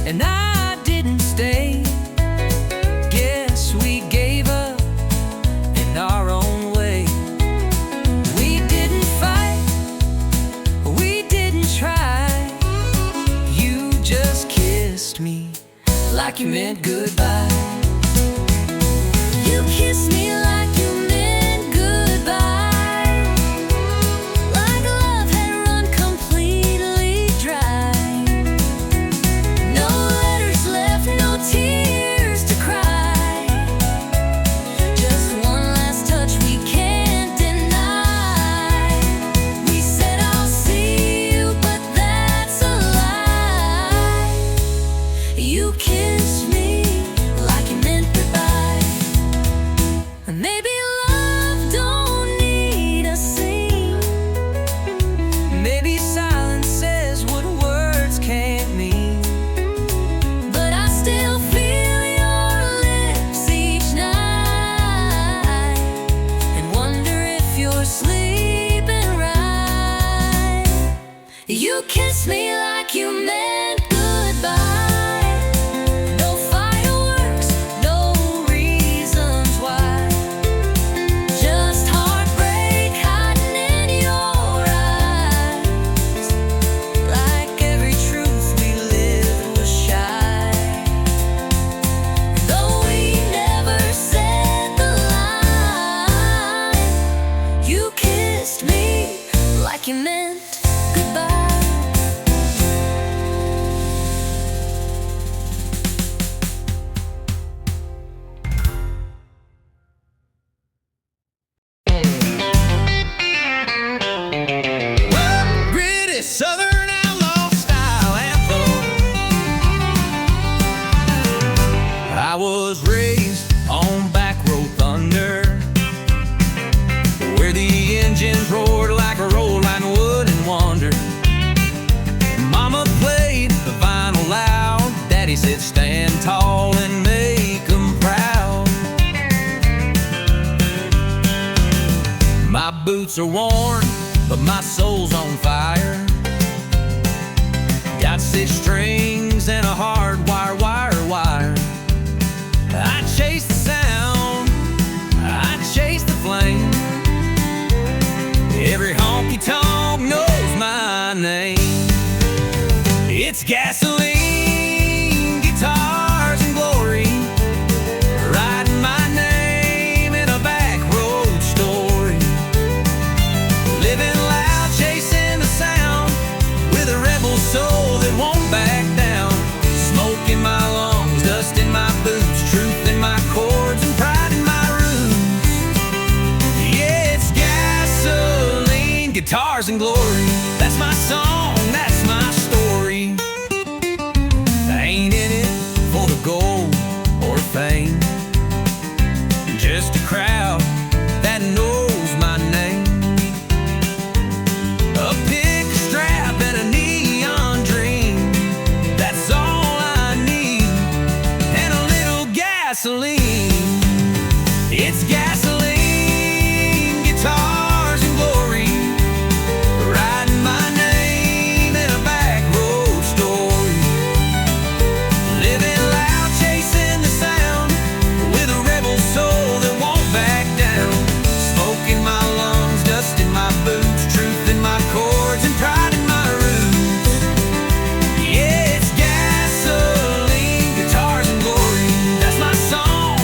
A: and I didn't stay. Guess we gave up in our own way. We didn't fight, we didn't try. You just kissed me like you meant goodbye.
B: You kissed me like you meant goodbye, like love had run completely dry. No letters left, no tears to cry, just one last touch we can't deny. We said I'll see you, but that's a lie. You kissed me like you meant goodbye. Maybe love don't need a scene.
A: Maybe silence says what words can't mean.
B: But I still feel your lips each night, and wonder if you're sleeping right. You kiss me like you meant goodbye. No fireworks, no reasons why, just heartbreak hiding in your eyes. Like every truth we lived was shy, though we never said the line. You kissed me like you meant goodbye.
C: Gritty Southern outlaw style anthem. I was raised on back road thunder, where the engines roared like a roll line would and wonder. Mama played the vinyl loud, Daddy said stand tall and make 'em proud. My boots are worn, but my soul's on fire. Got 6 strings and a hard wire, wire. I chase the sound, I chase the flame. Every honky-tonk knows my name. It's gasoline, guitars, and glory, writing my name in a back road story. Living loud, chasing the sound, with a rebel soul that won't back down. Smoke in my lungs, dust in my boots, truth in my chords, and pride in my roots. Yeah, it's gasoline, guitars, and glory. That's my song, that's my story. I ain't in it for the gold or fame, just a crowd that knows my name. A pick strap and a neon dream, that's all I need, and a little gasoline. It's gasoline, guitars, and glory, writing my name in a back road story. Living loud, chasing the sound, with a rebel soul that won't back down. Smoke in my lungs, dust in my boots, truth in my chords, and pride in my roots. Yeah, it's gasoline, guitars, and glory. That's my song,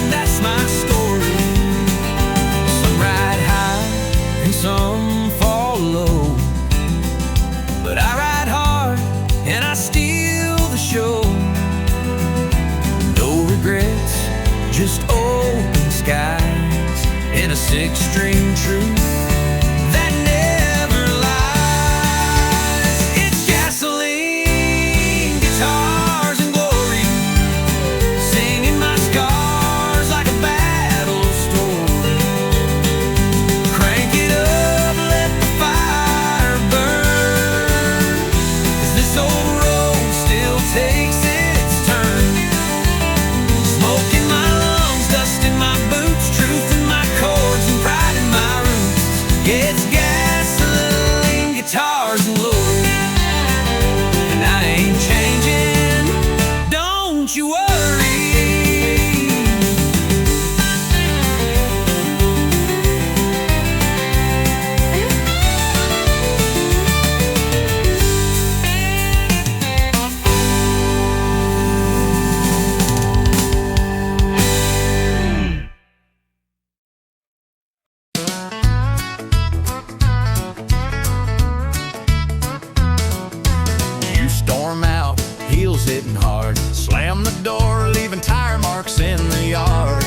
C: hitting hard. Slam the door, leaving tire marks in the yard.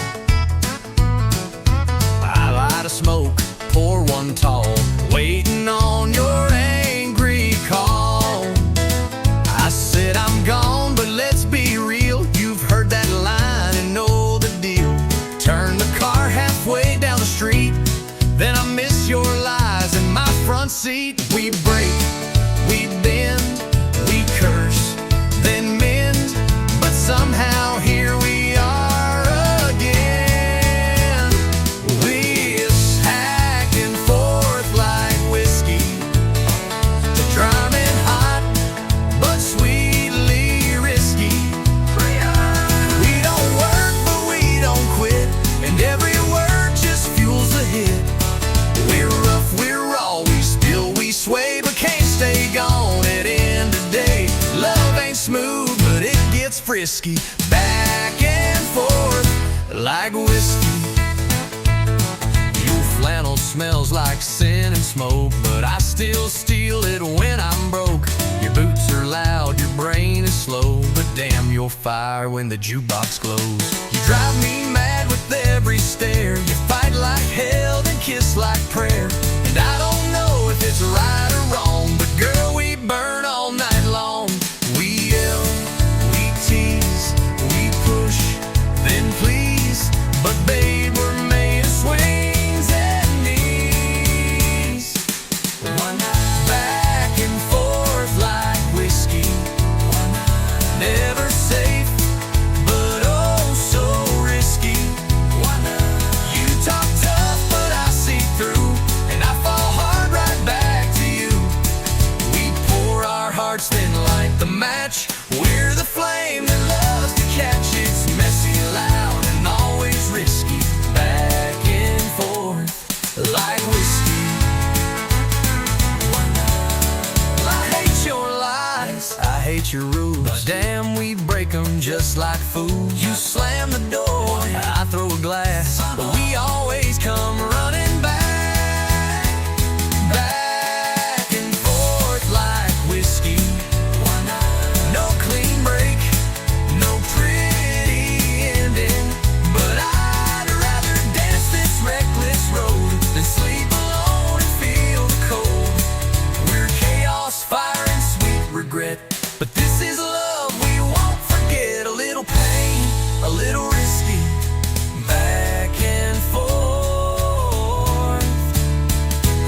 C: I light a smoke, pour one tall, waiting on your angry call. I said I'm gone, but let's be real. You've heard that line and know the deal. Turn the car halfway down the street, then I miss your lies in my front seat. We break, we bend, we curse, then mend, but somehow here we are again. We hack and forth like whiskey, drumming hot, but sweetly risky. We don't work, but we don't quit, and every word just fuels the hit. We're rough, we're raw, we spill, we sway, but can't stay gone at end of day. Love ain't smooth, but it gets frisky, back and forth like whiskey. Your flannel smells like sin and smoke, but I still steal it when I'm broke. Your boots are loud, your brain is slow, but damn, you're fire when the jukebox glows. You drive me mad with every stare. You fight like hell, then kiss like prayer. And I don't know if it's right or wrong, but girl, we burn all night long. We yell, we tease, we push, then please, but babe, we're made of swings and knees. Back and forth like whiskey, never safe, but oh so risky. You talk tough, but I see through, and I fall hard right back to you. We pour our hearts, then light the match. We're the flame that loves to catch. It's messy, loud, and always risky, back and forth like whiskey. I hate your lies, I hate your rules, but damn, we break them just like fools. You slam the door, I throw a glass, but we always come running back. Back and forth like whiskey. No clean break, no pretty ending, but I'd rather dance this reckless road than sleep alone and feel the cold. We're chaos, fire, and sweet regret, but this is love we won't forget. A little pain, a little risky, back and forth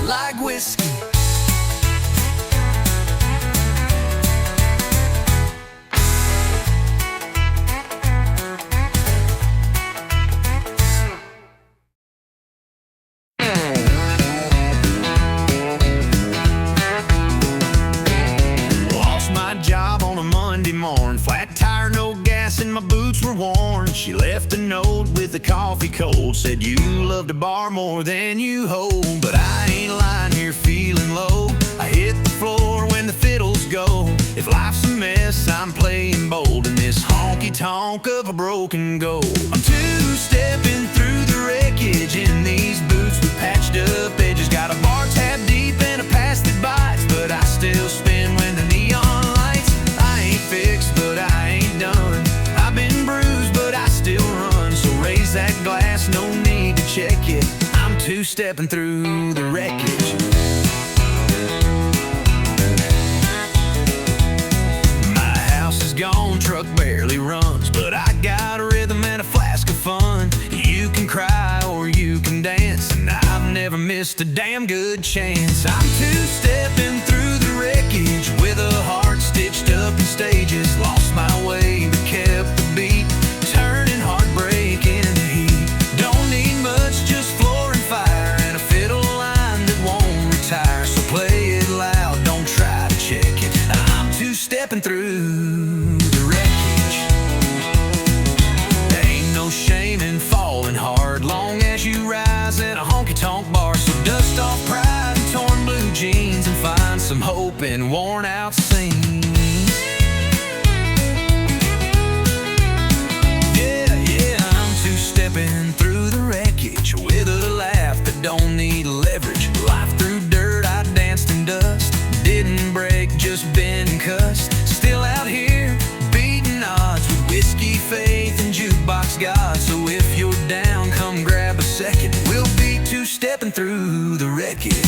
C: like whiskey. Lost my job on a Monday morning, flat tire, no gas, and my boots were worn. She left a note with the coffee cold, said you love to bar more than you hold. But I ain't lying here feeling low, I hit the floor when the fiddles go. If life's a mess, I'm playing bold in this honky-tonk of a broken goal. I'm two-stepping through the wreckage in these boots with patched up edges. Got a bar tab deep and a past that bites, but I still spin when the neon lights. I ain't fixed, but I ain't done. I've been bruised, but I still run. So raise that glass, no need to check it. I'm two-stepping through the wreckage. My house is gone, truck barely runs, but I got a rhythm and a flask of fun. You can cry or you can dance, and I've never missed a damn good chance. I'm two-stepping through the wreckage with a heart stitched up in stages. Lost my way but kept the beat, turning heartbreak into heat. Don't need much, just floor and fire, and a fiddle line that won't retire. So play it loud, don't try to check it. I'm two-stepping through the wreckage. There ain't no shame in falling hard, long as you rise at a honky-tonk bar. So dust off pride and torn blue jeans, and find some hope in worn-out scenes. Yeah, I'm two-stepping through the wreckage with a laugh that don't need leverage. Life through dirt, I danced in dust, didn't break, just been cussed. Still out here, being
A: like it.